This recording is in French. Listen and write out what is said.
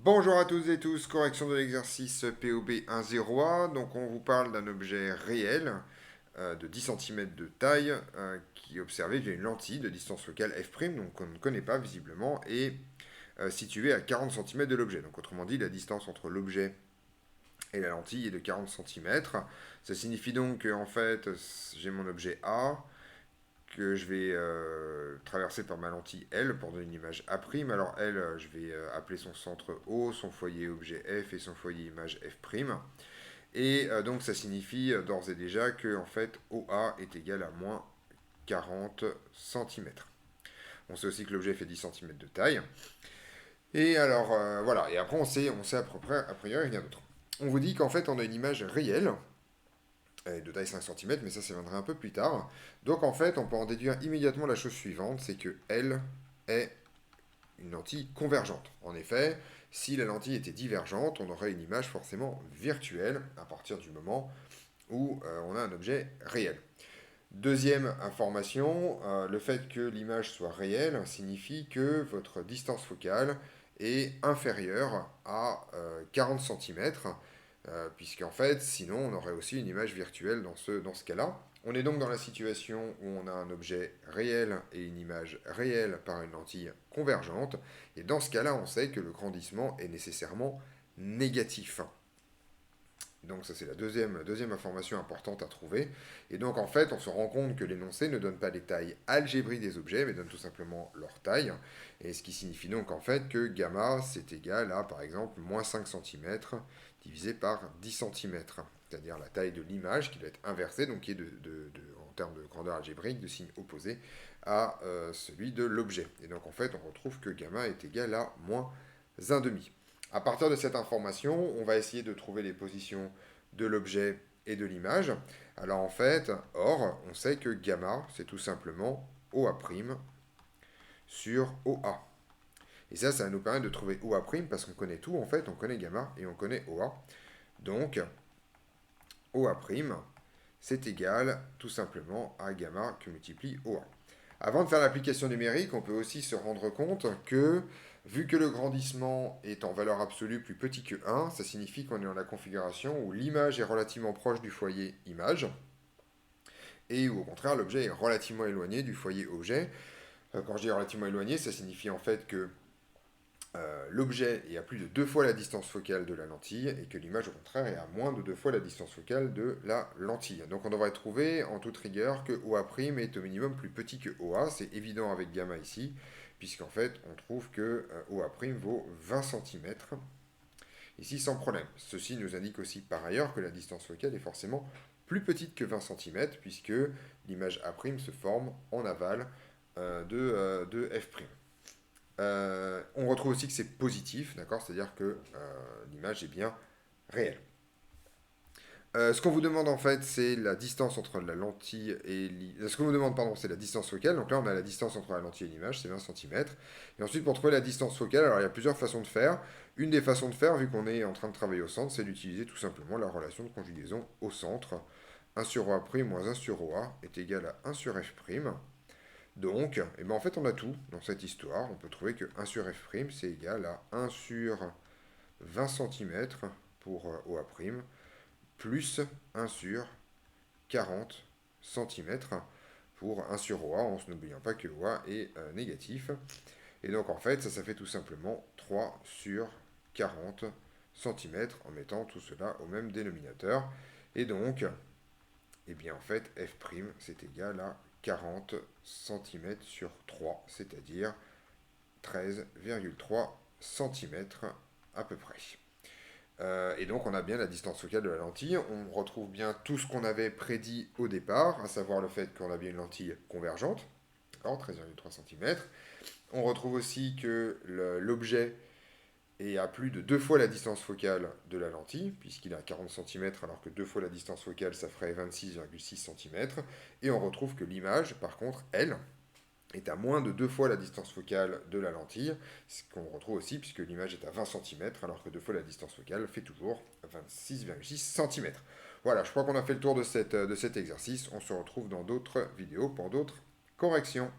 Bonjour à toutes et tous, correction de l'exercice POB 1.0a. Donc on vous parle d'un objet réel de 10 cm de taille qui est observé via une lentille de distance focale f', donc qu'on ne connaît pas visiblement, et située à 40 cm de l'objet. Donc autrement dit, la distance entre l'objet et la lentille est de 40 cm. Ça signifie donc que en fait, j'ai mon objet A, que je vais traverser par ma lentille L pour donner une image A'. Alors L, je vais appeler son centre O, son foyer objet F et son foyer image F'. Et donc ça signifie d'ores et déjà que en fait OA est égal à moins 40 cm. On sait aussi que l'objet fait 10 cm de taille. Et alors voilà, et après on sait à peu près, a priori rien d'autre. On vous dit qu'en fait on a une image réelle de taille 5 cm, mais ça viendra un peu plus tard. Donc en fait, on peut en déduire immédiatement la chose suivante, c'est que L est une lentille convergente. En effet, si la lentille était divergente, on aurait une image forcément virtuelle à partir du moment où on a un objet réel. Deuxième information, le fait que l'image soit réelle signifie que votre distance focale est inférieure à 40 cm, puisqu'en fait, sinon, on aurait aussi une image virtuelle dans ce cas-là. On est donc dans la situation où on a un objet réel et une image réelle par une lentille convergente, et dans ce cas-là, on sait que le grandissement est nécessairement négatif. Donc ça c'est la deuxième information importante à trouver. Et donc en fait on se rend compte que l'énoncé ne donne pas les tailles algébriques des objets, mais donne tout simplement leur taille. Et ce qui signifie donc en fait que gamma c'est égal à par exemple moins 5 cm divisé par 10 cm. C'est-à-dire la taille de l'image qui doit être inversée, donc qui est en termes de grandeur algébrique, de signe opposé à celui de l'objet. Et donc en fait on retrouve que gamma est égal à moins 1,5. À partir de cette information, on va essayer de trouver les positions de l'objet et de l'image. Alors en fait, on sait que gamma, c'est tout simplement OA' sur OA. Et ça va nous permettre de trouver OA' parce qu'on connaît tout en fait, on connaît gamma et on connaît OA. Donc OA', c'est égal tout simplement à gamma que multiplie OA. Avant de faire l'application numérique, on peut aussi se rendre compte que, vu que le grandissement est en valeur absolue plus petit que 1, ça signifie qu'on est dans la configuration où l'image est relativement proche du foyer image, et où au contraire l'objet est relativement éloigné du foyer objet. Quand je dis relativement éloigné, ça signifie en fait que l'objet est à plus de 2 fois la distance focale de la lentille et que l'image au contraire est à moins de 2 fois la distance focale de la lentille. Donc on devrait trouver en toute rigueur que OA' est au minimum plus petit que OA, c'est évident avec gamma ici, puisqu'en fait on trouve que OA' vaut 20 cm, ici sans problème. Ceci nous indique aussi par ailleurs que la distance focale est forcément plus petite que 20 cm, puisque l'image A' se forme en aval de F'. On retrouve aussi que c'est positif, d'accord? C'est-à-dire que l'image est bien réelle. Ce qu'on vous demande en fait, c'est la distance entre la lentille et ce qu'on vous demande, pardon, c'est la distance focale. Donc là, on a la distance entre la lentille et l'image, c'est 20 cm. Et ensuite, pour trouver la distance focale, alors il y a plusieurs façons de faire. Une des façons de faire, vu qu'on est en train de travailler au centre, c'est d'utiliser tout simplement la relation de conjugaison au centre. 1 sur OA' moins 1 sur OA est égal à 1 sur F'. Donc, eh ben en fait, on a tout dans cette histoire. On peut trouver que 1 sur F', c'est égal à 1 sur 20 cm pour OA', plus 1 sur 40 cm pour 1 sur OA, en se n'oubliant pas que OA est négatif. Et donc, en fait, ça fait tout simplement 3 sur 40 cm en mettant tout cela au même dénominateur. Et donc, eh bien, en fait, F' c'est égal à 40 cm sur 3, c'est-à-dire 13,3 cm à peu près. Et donc on a bien la distance focale de la lentille. On retrouve bien tout ce qu'on avait prédit au départ, à savoir le fait qu'on a bien une lentille convergente, 13,3 cm. On retrouve aussi que l'objet est à plus de 2 fois la distance focale de la lentille, puisqu'il est à 40 cm, alors que 2 fois la distance focale, ça ferait 26,6 cm. Et on retrouve que l'image, par contre, elle, est à moins de 2 fois la distance focale de la lentille, ce qu'on retrouve aussi puisque l'image est à 20 cm, alors que 2 fois la distance focale fait toujours 26,6 cm. Voilà, je crois qu'on a fait le tour de cet exercice. On se retrouve dans d'autres vidéos pour d'autres corrections.